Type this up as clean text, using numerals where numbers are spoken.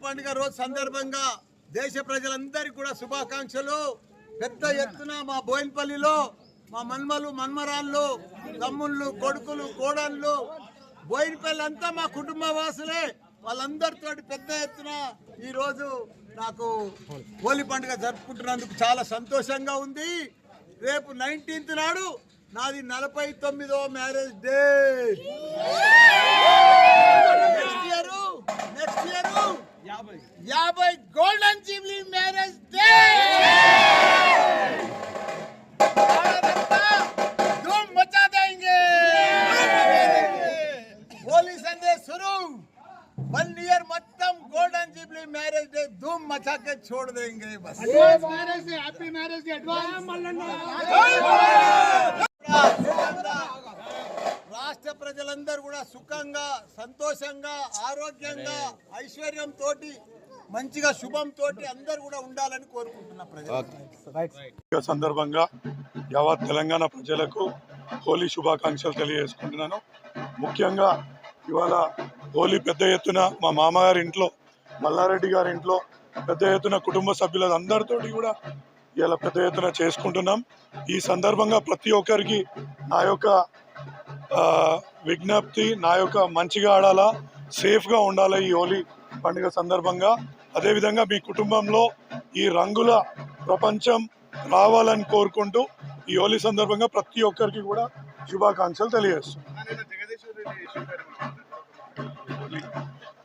పండుగ రోజు సందర్భంగా దేశ ప్రజలందరికీ కూడా శుభాకాంక్షలు. పెద్ద ఎత్తున మా బోయినపల్లిలో మా మన్మలు మన్మరాళ్ళు తమ్ముళ్ళు కొడుకులు కోడళ్ళు బోయినపల్లి అంతా మా కుటుంబ వాసులే. వాళ్ళందరితో పెద్ద ఎత్తున ఈరోజు నాకు హోలీ పండుగ జరుపుకుంటున్నందుకు చాలా సంతోషంగా ఉంది. రేపు 19th నాడు నాది 49వ marriage day. Next year 50 golden jubilee marriage day. धूम मचा देंगे. होली संडे शुरू 1 year మొత్తం గోల్డెన్ జూబ్లీ మ్యారేజ్ డే ధూమ్ మచా के छोड़ देंगे. बस హ్యాపీ మ్యారేజ్ డే అడ్వాన్స్. రాష్ట్ర ప్రజలందరూ కూడా సుఖంగా సంతోషంగా ఆరోగ్యంగా ఐశ్వర్యంతో మంచిగా శుభంతో అందరూ కూడా ఉండాలని కోరుకుంటున్నా ప్రజలు. సందర్భంగా యావత్ తెలంగాణ ప్రజలకు హోలీ శుభాకాంక్షలు తెలియజేసుకుంటున్నాను. ముఖ్యంగా ఇవాళ హోలీ పెద్ద ఎత్తున మా మామగారి ఇంట్లో మల్లారెడ్డి గారి ఇంట్లో పెద్ద ఎత్తున కుటుంబ సభ్యులందరితోటి కూడా ఇలా పెద్ద ఎత్తున చేసుకుంటున్నాం. ఈ సందర్భంగా ప్రతి ఒక్కరికి నా యొక్క విజ్ఞప్తి, నా యొక్క మంచిగా ఆడాలా, సేఫ్గా ఉండాలా ఈ హోలీ పండుగ సందర్భంగా. అదేవిధంగా మీ కుటుంబంలో ఈ రంగుల ప్రపంచం రావాలని కోరుకుంటూ ఈ హోలీ సందర్భంగా ప్రతి ఒక్కరికి కూడా శుభాకాంక్షలు తెలియజేస్తున్నాం.